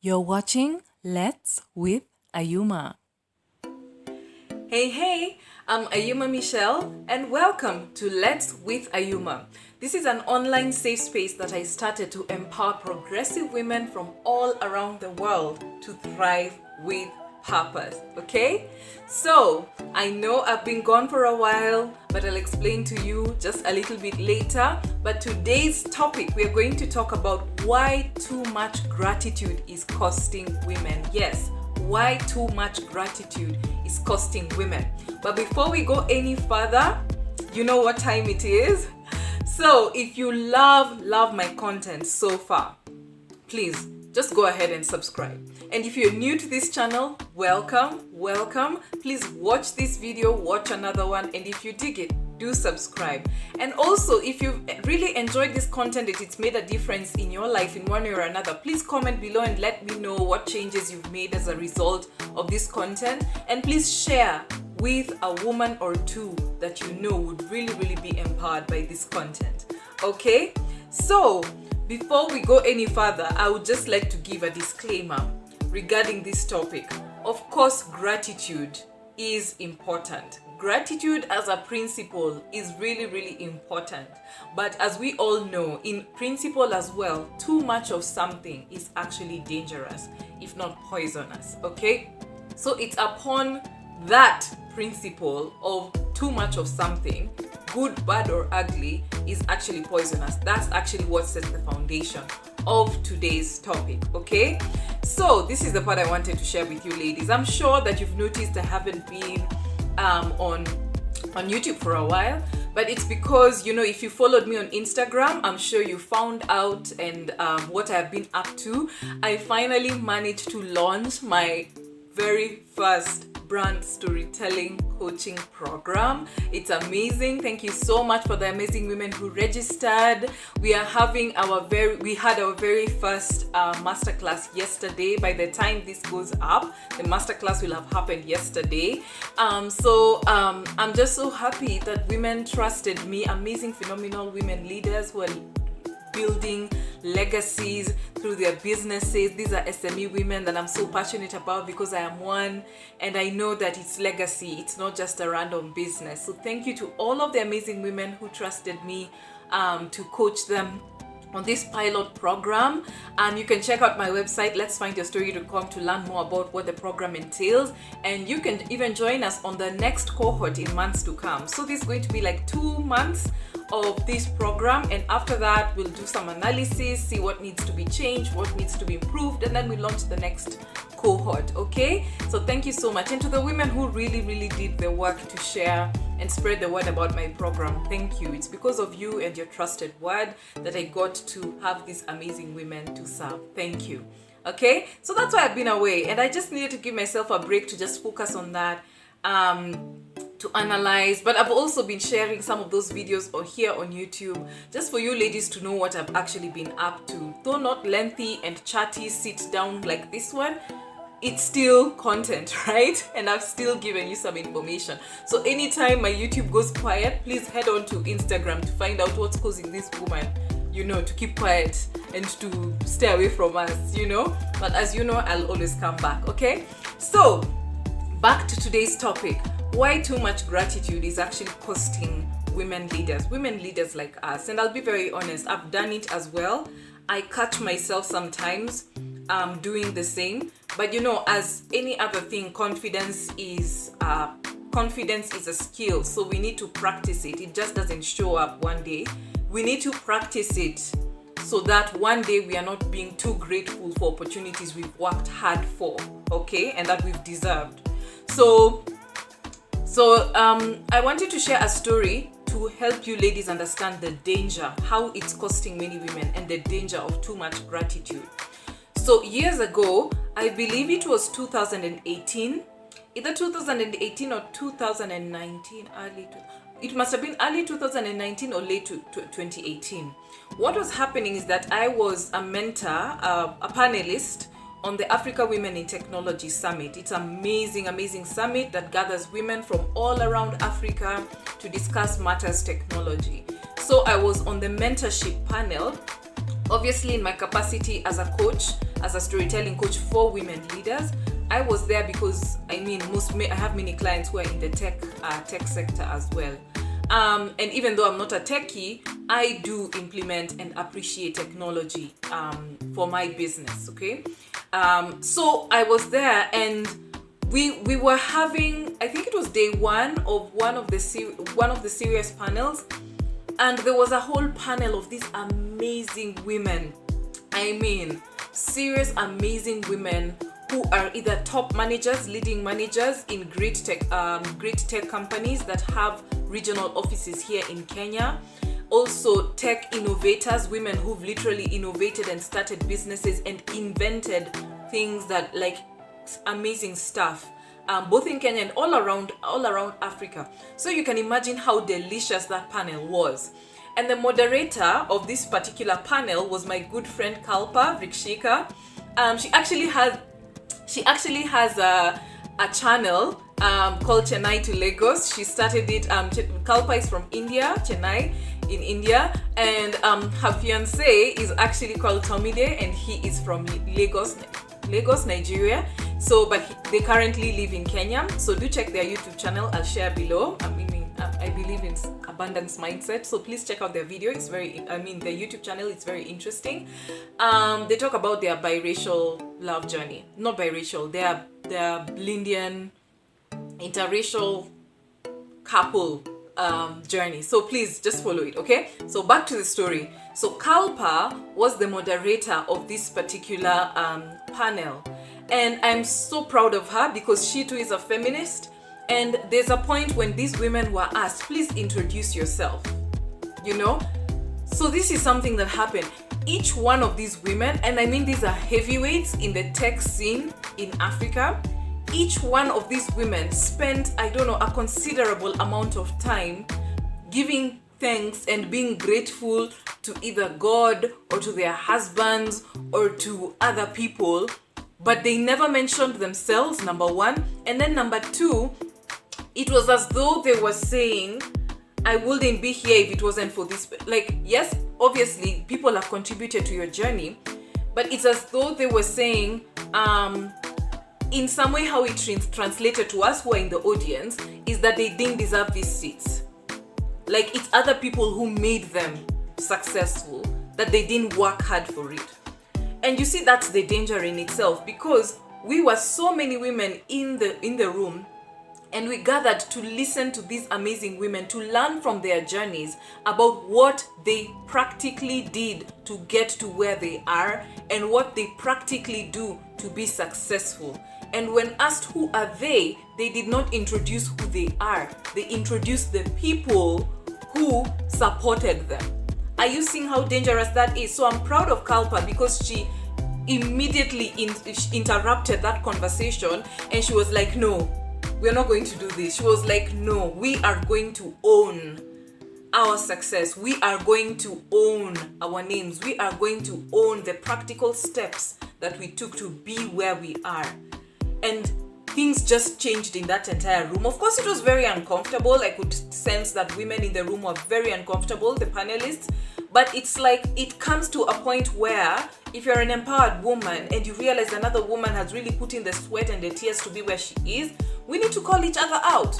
You're watching Let's with Ayuma. Hey, I'm Ayuma Michelle and welcome to Let's with Ayuma. This is an online safe space that I started to empower progressive women from all around the world to thrive with purpose, okay? So, I know I've been gone for a while, but I'll explain to you just a little bit later. But today's topic, we are going to talk about why too much gratitude is costing women. Yes, why too much gratitude is costing women. But before we go any further, you know what time it is? So if you love my content so far, please just go ahead and subscribe. And if you're new to this channel, welcome. Please watch this video, watch another one, and if you dig it, do subscribe. And also, if you've really enjoyed this content, that it's made a difference in your life in one way or another, please comment below and let me know what changes you've made as a result of this content. And please share with a woman or two that you know would really be empowered by this content. Okay? So, before we go any further, I would just like to give a disclaimer regarding this topic. Of course, gratitude is important. Gratitude as a principle is really important. But as we all know, in principle as well, too much of something is actually dangerous, if not poisonous, okay? So it's upon that principle of too much of something, good, bad, or ugly, is actually poisonous. That's actually what sets the foundation of today's topic, okay? So this is the part I wanted to share with you ladies. I'm sure that you've noticed I haven't been on YouTube for a while, but it's because, you know, if you followed me on Instagram, I'm sure you found out and what I've been up to. I finally managed to launch my very first brand storytelling coaching program. It's amazing. Thank you so much for the amazing women who registered. We had our very first masterclass yesterday. By the time this goes up, the masterclass will have happened yesterday. I'm just so happy that women trusted me, amazing, phenomenal women leaders who are building legacies through their businesses. These are SME women that I'm so passionate about because I am one, and I know that it's legacy. It's not just a random business. So thank you to all of the amazing women who trusted me to coach them on this pilot program. And you can check out my website, letsfindyourstory.com, to learn more about what the program entails. And you can even join us on the next cohort in months to come. So this is going to be like 2 months of this program, and after that we'll do some analysis, see what needs to be changed, what needs to be improved, and then we launch the next cohort. Okay, so thank you so much. And to the women who really did the work to share and spread the word about my program, thank you. It's because of you and your trusted word that I got to have these amazing women to serve. Thank you. Okay, so that's why I've been away, and I just needed to give myself a break to just focus on that, to analyze. But I've also been sharing some of those videos here on YouTube, just for you ladies to know what I've actually been up to. Though not lengthy and chatty, sit down like this one, it's still content, right? And I've still given you some information. So anytime my YouTube goes quiet, please head on to Instagram to find out what's causing this woman, you know, to keep quiet and to stay away from us, you know. But as you know, I'll always come back, okay? So back to today's topic. Why too much gratitude is actually costing women leaders like us. And I'll be very honest, I've done it as well. I catch myself sometimes doing the same. But you know, as any other thing, confidence is a skill. So we need to practice it. It just doesn't show up one day. We need to practice it so that one day we are not being too grateful for opportunities we've worked hard for, okay, and that we've deserved. So I wanted to share a story to help you ladies understand the danger, how it's costing many women, and the danger of too much gratitude. So years ago, I believe it was 2018, either 2018 or 2019, it must have been early 2019 or late 2018. What was happening is that I was a mentor, a panelist on the Africa Women in Technology Summit. It's an amazing summit that gathers women from all around Africa to discuss matters technology. So I was on the mentorship panel Obviously, in my capacity as a coach, as a storytelling coach for women leaders, I was there because I have many clients who are in the tech sector as well. And even though I'm not a techie, I do implement and appreciate technology for my business. Okay, so I was there, and we were having, I think it was day one of one of the serious panels, and there was a whole panel of these amazing women. Serious amazing women who are either top managers, leading managers in great tech companies that have regional offices here in Kenya. Also tech innovators, women who've literally innovated and started businesses and invented things that like amazing stuff, both in Kenya and all around Africa. So you can imagine how delicious that panel was. And the moderator of this particular panel was my good friend Kalpa Rikshika. She actually has a channel called Chennai to Lagos. She started it. Kalpa is from India, Chennai in India, and her fiance is actually called Tomide, and he is from Lagos, Nigeria. So, but they currently live in Kenya. So do check their YouTube channel. I'll share below. I believe in abundance mindset, so please check out their video. It's their YouTube channel. It's very interesting. They talk about their biracial love journey. Not biracial. Their Blindian interracial couple journey. So please just follow it. Okay. So back to the story. So Kalpa was the moderator of this particular panel, and I'm so proud of her because she too is a feminist. And there's a point when these women were asked, please introduce yourself, So this is something that happened. Each one of these women, and these are heavyweights in the tech scene in Africa, each one of these women spent, a considerable amount of time giving thanks and being grateful to either God or to their husbands or to other people, but they never mentioned themselves, number one. And then number two, it was as though they were saying, I wouldn't be here if it wasn't for this. Yes, obviously, people have contributed to your journey, but it's as though they were saying, in some way, how it translated to us who are in the audience is that they didn't deserve these seats. It's other people who made them successful, that they didn't work hard for it. And you see, that's the danger in itself, because we were so many women in the room, and we gathered to listen to these amazing women, to learn from their journeys about what they practically did to get to where they are and what they practically do to be successful. And when asked who are they did not introduce who they are. They introduced the people who supported them. Are you seeing how dangerous that is? So I'm proud of Kalpa because she immediately interrupted that conversation, and she was like, no, we're not going to do this. She was like, no, we are going to own our success. We are going to own our names. We are going to own the practical steps that we took to be where we are. And things just changed in that entire room. Of course, it was very uncomfortable. I could sense that women in the room were very uncomfortable, the panelists. But it's like it comes to a point where if you're an empowered woman and you realize another woman has really put in the sweat and the tears to be where she is, we need to call each other out.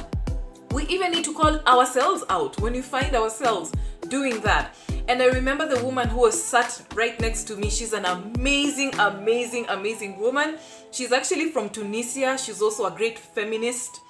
We even need to call ourselves out when we find ourselves doing that. And I remember the woman who was sat right next to me. She's an amazing, amazing, amazing woman. She's actually from Tunisia. She's also a great feminist,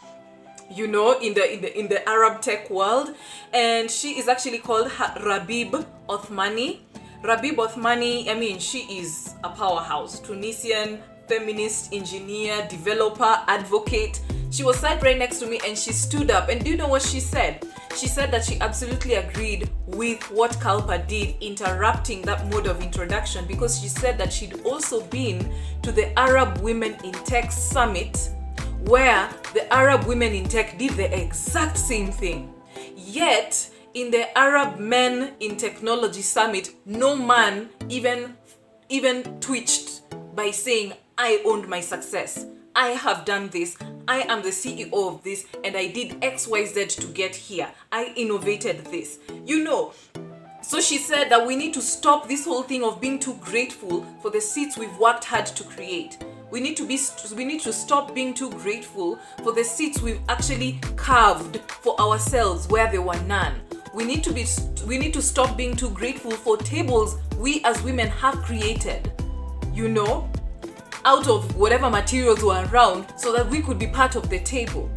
in the Arab tech world. And she is actually called Rabib Othmani. Rabib Othmani, she is a powerhouse. Tunisian feminist, engineer, developer, advocate. She was sat right next to me and she stood up. And do you know what she said? She said that she absolutely agreed with what Kalpa did, interrupting that mode of introduction, because she said that she'd also been to the Arab Women in Tech Summit, where the Arab Women in Tech did the exact same thing. Yet, in the Arab Men in Technology Summit, no man even twitched by saying, I owned my success. I have done this. I am the CEO of this, and I did XYZ to get here. I innovated this. So she said that we need to stop this whole thing of being too grateful for the seats we've worked hard to create. We need to stop being too grateful for the seats we've actually carved for ourselves where there were none. We need to stop being too grateful for tables we as women have created, out of whatever materials were around so that we could be part of the table.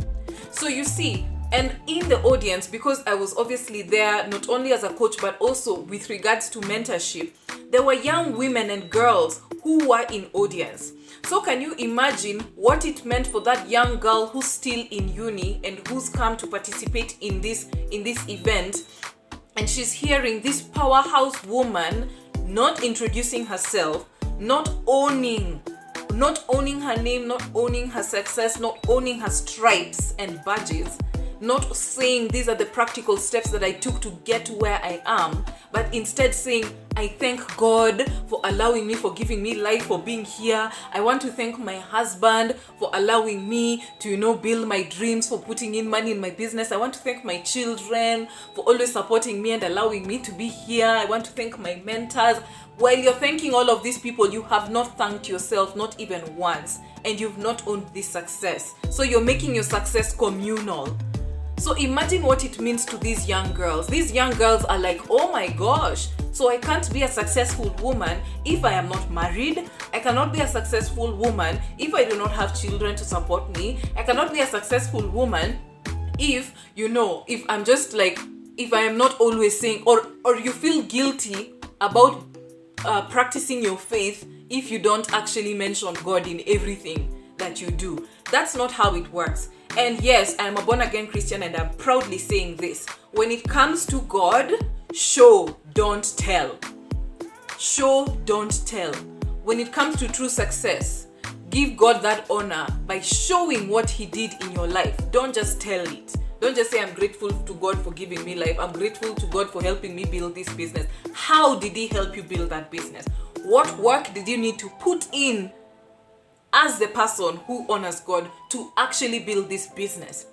So you see, and in the audience, because I was obviously there not only as a coach but also with regards to mentorship, there were young women and girls who were in audience. So can you imagine what it meant for that young girl who's still in uni and who's come to participate in this event, and she's hearing this powerhouse woman not introducing herself, not owning her name, not owning her success, not owning her stripes and badges, not saying these are the practical steps that I took to get to where I am, but instead saying, I thank God for allowing me, for giving me life, for being here. I want to thank my husband for allowing me to, build my dreams, for putting in money in my business. I want to thank my children for always supporting me and allowing me to be here. I want to thank my mentors. While you're thanking all of these people, you have not thanked yourself, not even once, and you've not owned this success. So you're making your success communal. So imagine what it means to these young girls. These young girls are like, oh my gosh, so I can't be a successful woman if I am not married. I cannot be a successful woman if I do not have children to support me. I cannot be a successful woman if I'm just like, if I am not always saying, or you feel guilty about practicing your faith if you don't actually mention God in everything that you do. That's not how it works. And yes, I'm a born-again Christian and I'm proudly saying this. When it comes to God, show, don't tell. Show, don't tell. When it comes to true success, give God that honor by showing what He did in your life. Don't just tell it. Don't just say, I'm grateful to God for giving me life. I'm grateful to God for helping me build this business. How did He help you build that business? What work did you need to put in as the person who honors God to actually build this business?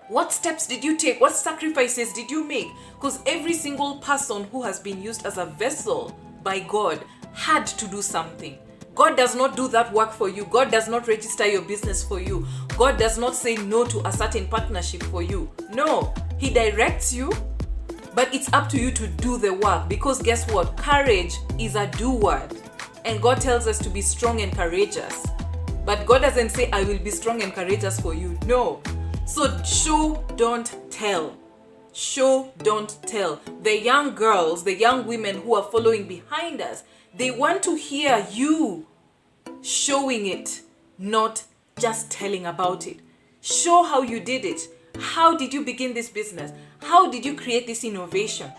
What steps did you take? What sacrifices did you make? Because every single person who has been used as a vessel by God had to do something. God does not do that work for you. God does not register your business for you. God does not say no to a certain partnership for you. No, He directs you, but it's up to you to do the work, because guess what? Courage is a do word. And God tells us to be strong and courageous. But God doesn't say, I will be strong and courageous for you. No. So show, don't tell. Show, don't tell. The young girls, the young women who are following behind us, they want to hear you showing it, not just telling about it. Show how you did it. How did you begin this business? How did you create this innovation?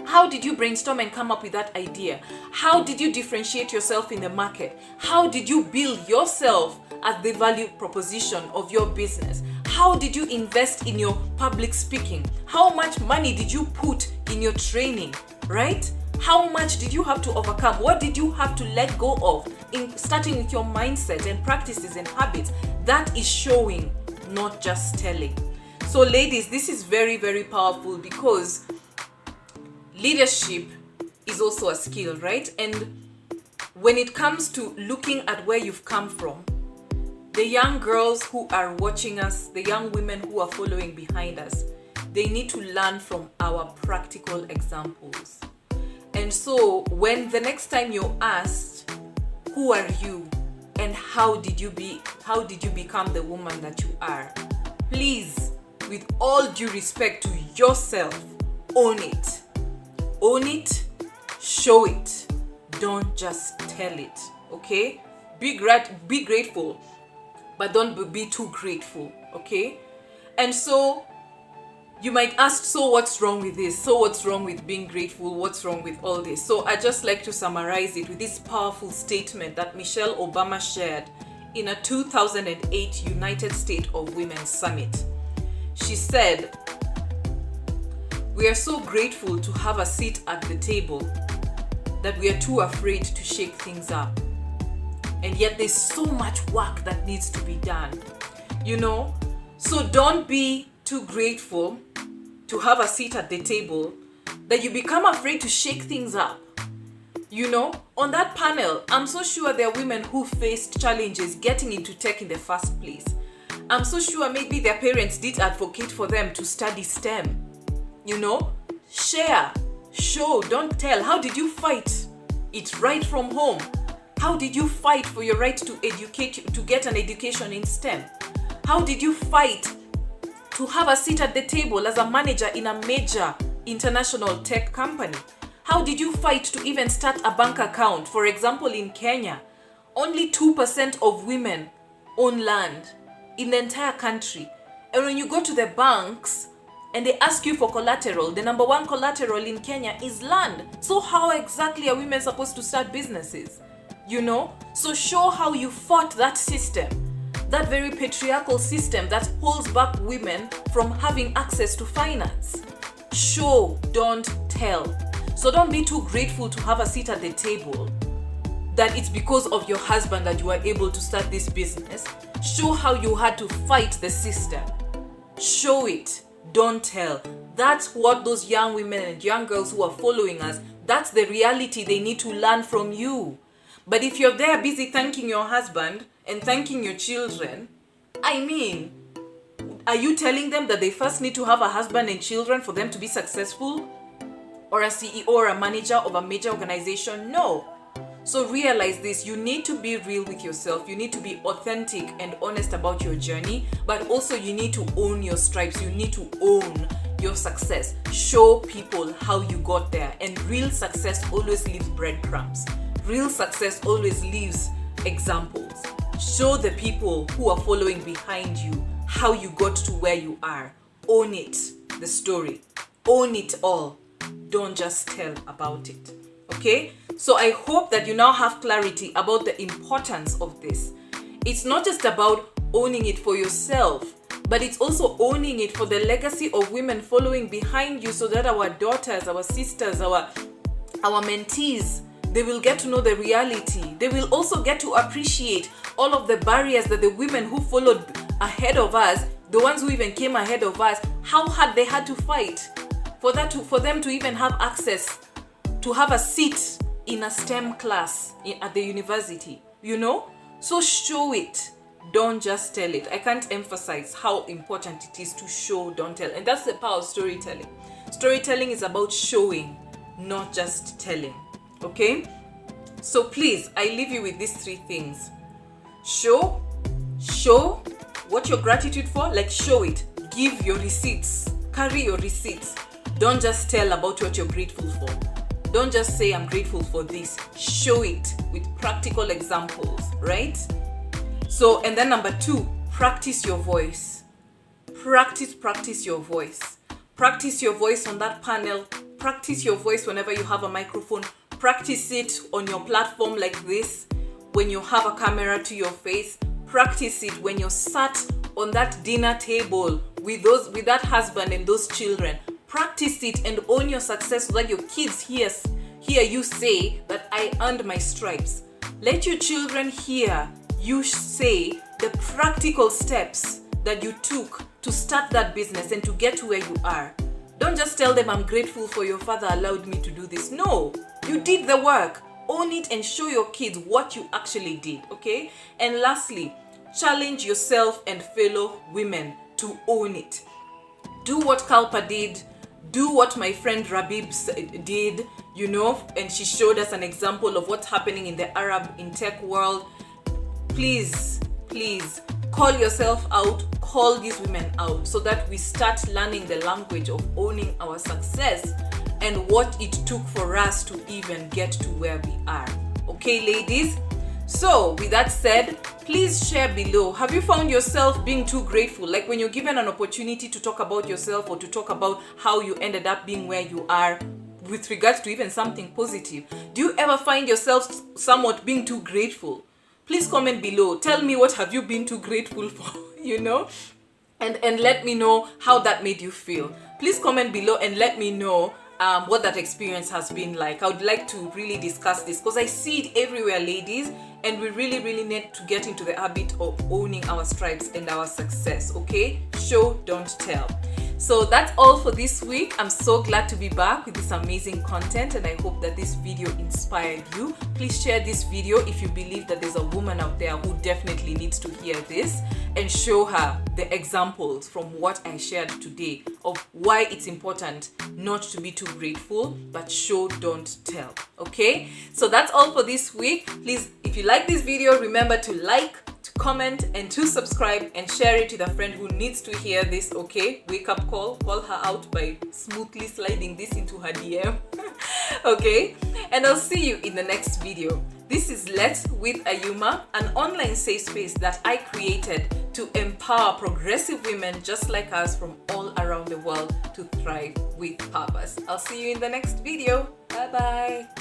How did you brainstorm and come up with that idea? How did you differentiate yourself in the market? How did you build yourself as the value proposition of your business? How did you invest in your public speaking? How much money did you put in your training, right? How much did you have to overcome? What did you have to let go of in starting with your mindset and practices and habits? That is showing, not just telling. So ladies, this is very, very powerful, because leadership is also a skill, right? And when it comes to looking at where you've come from, the young girls who are watching us, the young women who are following behind us, they need to learn from our practical examples. And so when the next time you're asked, who are you and how did you become the woman that you are, please, with all due respect to yourself, own it. Own it, show it. Don't just tell it, okay? Be grateful, but don't be too grateful, okay? And so you might ask, so what's wrong with this? So what's wrong with being grateful? What's wrong with all this? So I just like to summarize it with this powerful statement that Michelle Obama shared in a 2008 United States of Women Summit. She said, "We are so grateful to have a seat at the table that we are too afraid to shake things up. And yet there's so much work that needs to be done." So don't be too grateful to have a seat at the table that you become afraid to shake things up. On that panel, I'm so sure there are women who faced challenges getting into tech in the first place. I'm so sure maybe their parents did advocate for them to study STEM. Share, show, don't tell. How did you fight it right from home? How did you fight for your right to get an education in STEM? How did you fight to have a seat at the table as a manager in a major international tech company? How did you fight to even start a bank account? For example, in Kenya, only 2% of women own land in the entire country. And when you go to the banks and they ask you for collateral, the number one collateral in Kenya is land. So how exactly are women supposed to start businesses? So show how you fought that system, that very patriarchal system that holds back women from having access to finance. Show, don't tell. So don't be too grateful to have a seat at the table that it's because of your husband that you are able to start this business. Show how you had to fight the system. Show it, don't tell. That's what those young women and young girls who are following us, that's the reality they need to learn from you. But if you're there busy thanking your husband and thanking your children, are you telling them that they first need to have a husband and children for them to be successful? Or a CEO or a manager of a major organization? No. So realize this, you need to be real with yourself. You need to be authentic and honest about your journey, but also you need to own your stripes. You need to own your success. Show people how you got there. And real success always leaves breadcrumbs. Real success always leaves examples. Show the people who are following behind you how you got to where you are. Own it, the story. Own it all. Don't just tell about it. Okay? So I hope that you now have clarity about the importance of this. It's not just about owning it for yourself, but it's also owning it for the legacy of women following behind you, so that our daughters, our sisters, our mentees, they will get to know the reality. They will also get to appreciate all of the barriers that the women who followed ahead of us, the ones who even came ahead of us, how hard they had to fight for them to even have access to have a seat in a STEM class at the university. So show it, don't just tell it. I can't emphasize how important it is to show, don't tell. And that's the power of storytelling. Storytelling is about showing, not just telling. Okay? So please, I leave you with these three things. Show what you're gratitude for, like show it. Give your receipts, carry your receipts. Don't just tell about what you're grateful for. Don't just say, I'm grateful for this. Show it with practical examples, right? So, and then number 2, practice your voice. Practice your voice. Practice your voice on that panel. Practice your voice whenever you have a microphone. Practice it on your platform like this, when you have a camera to your face. Practice it when you're sat on that dinner table with that husband and those children. Practice it and own your success so that your kids hear you say that I earned my stripes. Let your children hear you say the practical steps that you took to start that business and to get to where you are. Don't just tell them, I'm grateful for your father allowed me to do this. No, you did the work. Own it and show your kids what you actually did, okay? And lastly, challenge yourself and fellow women to own it. Do what Kalpa did. Do what my friend Rabib did, and she showed us an example of what's happening in the Arab in tech world. Please, call yourself out, call these women out so that we start learning the language of owning our success and what it took for us to even get to where we are. Okay, ladies? So, with that said, please share below. Have you found yourself being too grateful? Like when you're given an opportunity to talk about yourself or to talk about how you ended up being where you are with regards to even something positive. Do you ever find yourself somewhat being too grateful? Please comment below. Tell me, what have you been too grateful for, And let me know how that made you feel. Please comment below and let me know what that experience has been like. I would like to really discuss this because I see it everywhere, ladies, and we really need to get into the habit of owning our stripes and our success, okay? Show, don't tell. So that's all for this week. I'm so glad to be back with this amazing content, and I hope that this video inspired you. Please share this video if you believe that there's a woman out there who definitely needs to hear this, and show her the examples from what I shared today of why it's important not to be too grateful, but show, don't tell. Okay, so that's all for this week. Please, if you like this video, remember to like, to comment, and to subscribe, and share it with a friend who needs to hear this. Okay, wake up call her out by smoothly sliding this into her DM. Okay, and I'll see you in the next video. This is Let's with Ayuma, an online safe space that I created to empower progressive women just like us from all around the world to thrive with purpose. I'll see you in the next video. Bye bye.